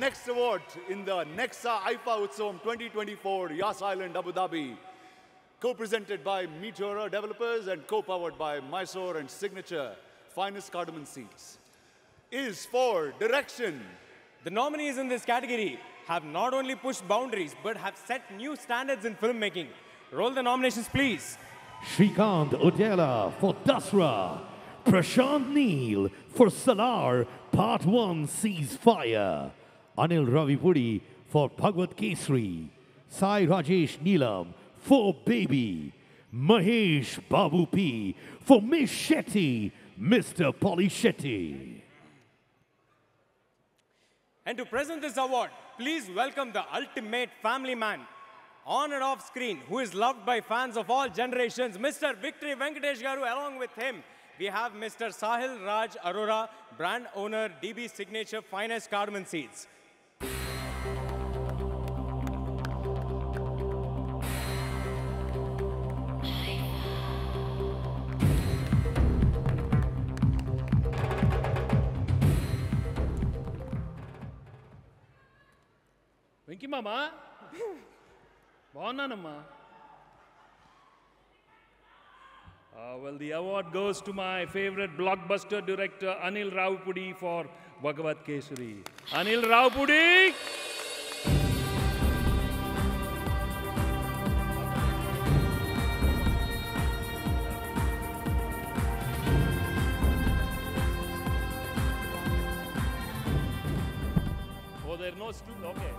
next award in the Nexa IFA Utsavam 2024, Yas Island, Abu Dhabi. Co-presented by Meteora Developers and co-powered by Mysore and Signature Finest Cardamom Seeds, is for direction. The nominees in this category have not only pushed boundaries, but have set new standards in filmmaking. Roll the nominations, please. Shrikant Odela for Dasra. Prashant Neel for Salar Part 1 Ceasefire. Anil Ravipudi for Bhagwat Kesri. Sai Rajesh Neelam for Baby. Mahesh Babu P for Miss Shetty, Mr. Polly Shetty. And to present this award, please welcome the ultimate family man, on and off screen, who is loved by fans of all generations, Mr. Victory Venkatesh Garu. Along with him, we have Mr. Sahil Raj Arora, brand owner, DB Signature Finest Cardamom Seeds. Venky మామా బాగున్నానమ్మా. Well, the award goes to my favorite blockbuster director Anil Ravipudi for Bhagwat Kesari. Anil Ravipudi! Oh, there are no students. Okay.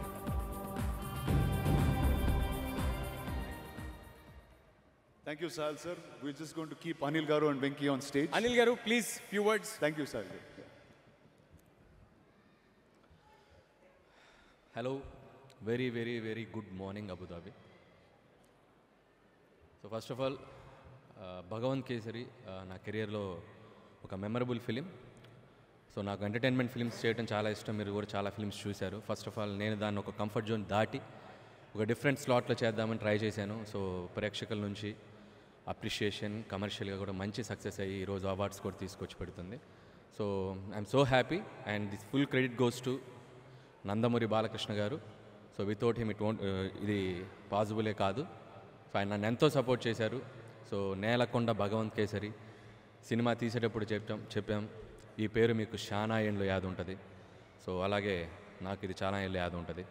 Thank you, Sahil sir. We're just going to keep Anil Garu and Venki on stage. Anil Garu, please, few words. Thank you, Sahil. Hello, very, very, very good morning, Abu Dhabi. So first of all, Bhagwan Kesari, na career lo oka memorable film. So నాకు entertainment films చేయడం చాలా ఇష్టం. మీరు కూడా చాలా films చూశారు. First of all నేను దాన్ని ఒక కంఫర్ట్ జోన్ దాటి ఒక డిఫరెంట్ స్లాట్లో చేద్దామని ట్రై చేశాను. సో ప్రేక్షకుల నుంచి అప్రిషియేషన్, కమర్షియల్గా కూడా మంచి సక్సెస్ అయ్యి ఈరోజు అవార్డ్స్ కూడా తీసుకొచ్చి పెడుతుంది. So I'm so happy and this full credit goes to Nandamuri Balakrishna garu. So without him ఇది పాసిబులే కాదు. సో ఆయన నన్ను ఎంతో సపోర్ట్ చేశారు. సో నేలకొండ భగవంత్ కేసరి సినిమా తీసేటప్పుడు చెప్పాం ఈ పేరు మీకు చాలా ఏళ్ళు యాద ఉంటుంది. సో అలాగే నాకు ఇది చాలా ఏళ్ళు యాద ఉంటుంది.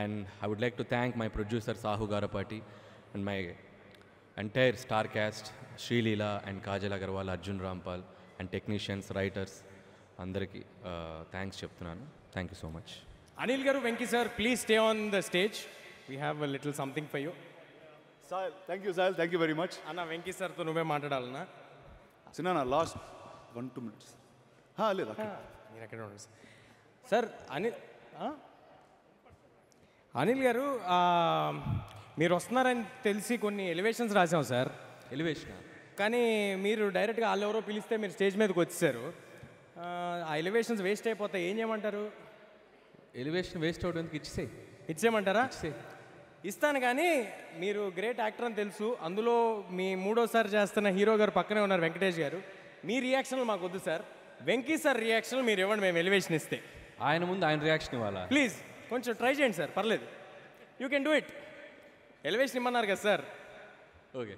And I would like to thank my producer Sahu Garapati and my entire star cast Sreeleela and Kajal Aggarwal, Arjun Rampal and technicians, writers అందరికీ థ్యాంక్స్ చెప్తున్నాను. Thank you so much. Anil Garu, Venki sir, please stay on the stage. We have a little something for you. Sahil, thank you, Sahil. Thank you very much. Anna, Venki sir తో నువ్వే మాట్లాడాలన్నా? Sinana, last 1-2 minutes. లేదు మీరు ఎక్కడ ఉండండి sir. Anil గారు, మీరు వస్తున్నారని తెలిసి కొన్ని ఎలివేషన్స్ రాసాం సార్. ఎలివేషన్ కానీ మీరు డైరెక్ట్గా వాళ్ళు ఎవరో పిలిస్తే మీరు స్టేజ్ మీదకి వచ్చేసారు. ఆ ఎలివేషన్స్ వేస్ట్ అయిపోతాయి, ఏం చేయమంటారు? ఎలివేషన్ వేస్ట్ అవడానికి ఇచ్చేయమంటారా? ఇస్తాను, కానీ మీరు గ్రేట్ యాక్టర్ అని తెలుసు. అందులో మీ మూడోసారి చేస్తున్న హీరో గారు పక్కనే ఉన్నారు, వెంకటేష్ గారు. మీ రియాక్షన్లు మాకు వద్దు సార్. వెంకీ సార్ రియాక్షన్ మీరు ఇవ్వండి, మేము ఎలివేషన్ ఇస్తే. ఆయన ముందు ఆయన రియాక్షన్ ఇవ్వాలా? ప్లీజ్ కొంచెం ట్రై చేయండి సార్, పర్లేదు. You can do it. Elevation ఇమ్మన్నారు కదా సార్. ఓకే.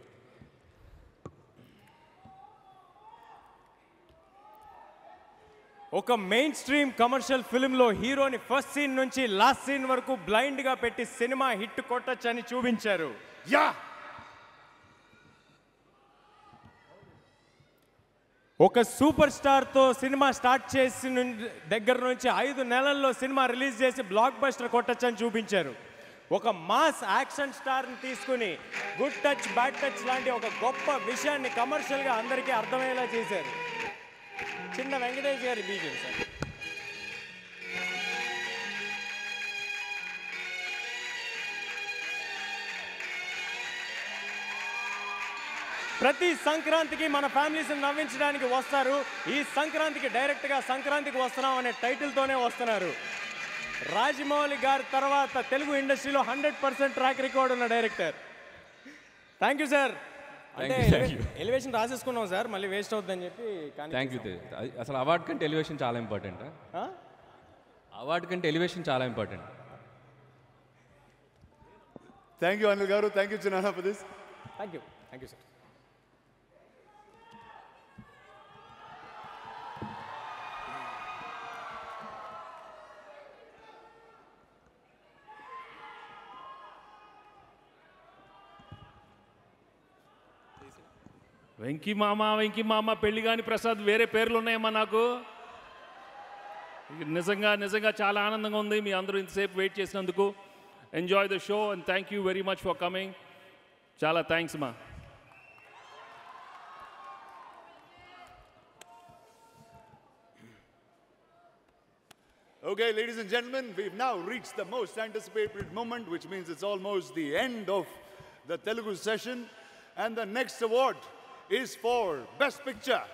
ఒక మెయిన్ స్ట్రీమ్ కమర్షియల్ ఫిల్మ్లో హీరోని ఫస్ట్ సీన్ నుంచి లాస్ట్ సీన్ వరకు బ్లైండ్గా పెట్టి సినిమా హిట్ కొట్టొచ్చని చూపించారు. యా, ఒక సూపర్ స్టార్తో సినిమా స్టార్ట్ చేసి దగ్గర నుంచి 5 నెలల్లో సినిమా రిలీజ్ చేసి బ్లాక్ బస్టర్ కొట్టొచ్చని చూపించారు. ఒక మాస్ యాక్షన్ స్టార్ని తీసుకుని గుడ్ టచ్ బ్యాడ్ టచ్ లాంటి ఒక గొప్ప విషయాన్ని కమర్షియల్గా అందరికీ అర్థమయ్యేలా చేశారు. చిన్న వెంకటేష్ గారి బీజం సార్. ప్రతి సంక్రాంతికి మన ఫ్యామిలీస్ని నవ్వించడానికి వస్తారు. ఈ సంక్రాంతికి డైరెక్ట్గా సంక్రాంతికి వస్తున్నాం అనే టైటిల్తోనే వస్తున్నారు. రాజమౌళి గారి తర్వాత తెలుగు ఇండస్ట్రీలో 100% ట్రాక్ రికార్డ్ ఉన్న డైరెక్టర్. Thank you sir. అంటే ఎలివేషన్ రాసేసుకున్నాం సార్, మళ్ళీ వేస్ట్ అవుతుందని చెప్పి. Thank you. అసలు అవార్డ్ కంటే ఎలివేషన్ చాలా ఇంపార్టెంట్. అవార్డు కంటే ఎలివేషన్ చాలా important. Thank you, Anil Garu. Thank you, Chinana, for this. Thank you sir. Venky మామ పెళ్లి కాని ప్రసాద్ వేరే పేర్లు ఉన్నాయమ్మా నాకు. నిజంగా చాలా ఆనందంగా ఉంది మీ అందరూ ఇంతసేపు వెయిట్ చేసినందుకు. Enjoy the show and thank you very much for coming. చాలా థ్యాంక్స్ మా. Okay, ladies and gentlemen, we've now reached the most anticipated moment, which means it's almost the end of the Telugu session. And the next award is for Best Picture.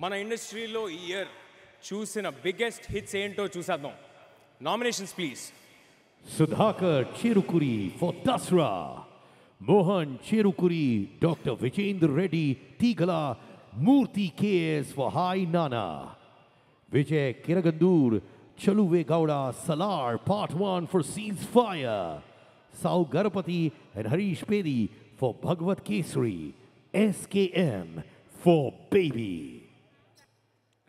మన ఇండస్ట్రీలో ఈ year చూసిన biggest hits ఏంటో చూసేద్దాం. Nominations please. Sudhakar Cherukuri for Dasra, Mohan Cherukuri, Dr. Vijayendra Reddy Tigala, Murthy KS for Hai Nana, Vijay Kiragandur, Chaluve Gowda Salar Part 1 for Ceasefire, Sau Garapati and Harish Pedi for Bhagavad Kesari, SKM for Baby.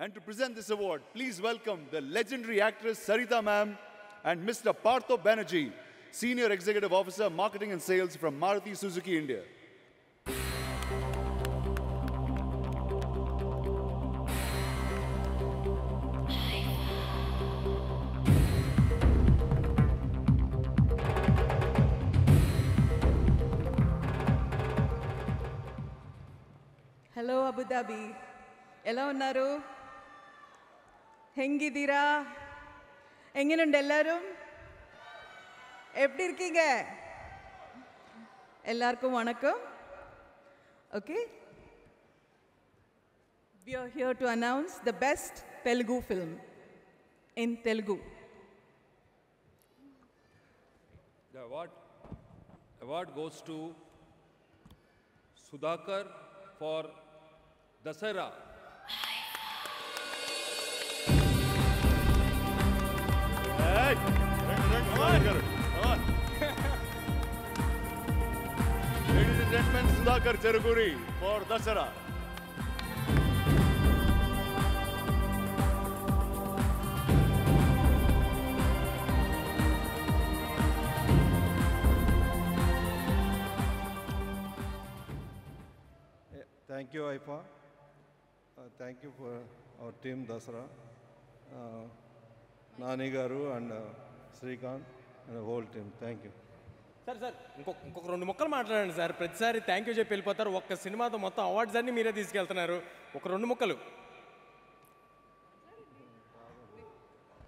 And to present this award, please welcome the legendary actress Sarita ma'am and Mr. Partho Banerjee, Senior Executive Officer, Marketing and Sales from Maruti Suzuki India. Hello Abu Dhabi, ఎలా ఉన్నారు? ஹெங்கிதீரா? எங்கேனுண்டு எல்லாரும்? எப்படி இருக்கீங்க? எல்லாருக்கும் வணக்கம். Okay, we are here to announce the best Telugu film in Telugu. The award goes to Sudhakar for Dasara. Hey! Come on. Ladies and gentlemen, Sudhakar Cherukuri for Dasara. Thank you, IFA. Thank you for our team, Dasara. Nani Garu and Srikanth and the whole team. Thank you. Sir ఇంకొక 2 ముక్కలు మాట్లాడండి sir. ప్రతిసారి thank you చెప్పి వెళ్ళిపోతారు. ఒక్క సినిమాతో మొత్తం awards అన్నీ మీరే తీసుకెళ్తున్నారు. ఒక 2 ముక్కలు.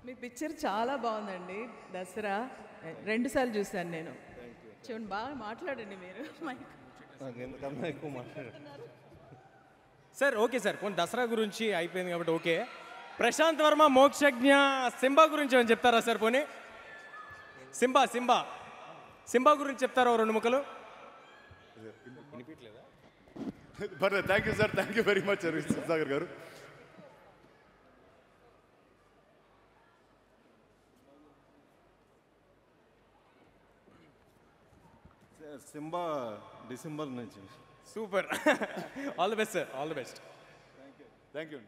మీ పిక్చర్ చాలా బాగుందండి. దసరా 2 సార్లు చూశాను నేను. చూడండి, బాగా మాట్లాడండి మీరు. నాకు ఎందుకన్నా ఎక్కువ మాట్లాడారు సార్. ఓకే సార్, కొన్ని దసరా గురించి అయిపోయింది కాబట్టి ఓకే. ప్రశాంత్ వర్మ మోక్షజ్ఞ సింబా గురించి ఏమైనా చెప్తారా సార్? పోనీ సింబా గురించి చెప్తారా 2 ముక్కలు? Thank you, sir. Thank you very much, Sudhakar Garu. Simba December నుంచి. Super. All the best sir. All the best. Thank you.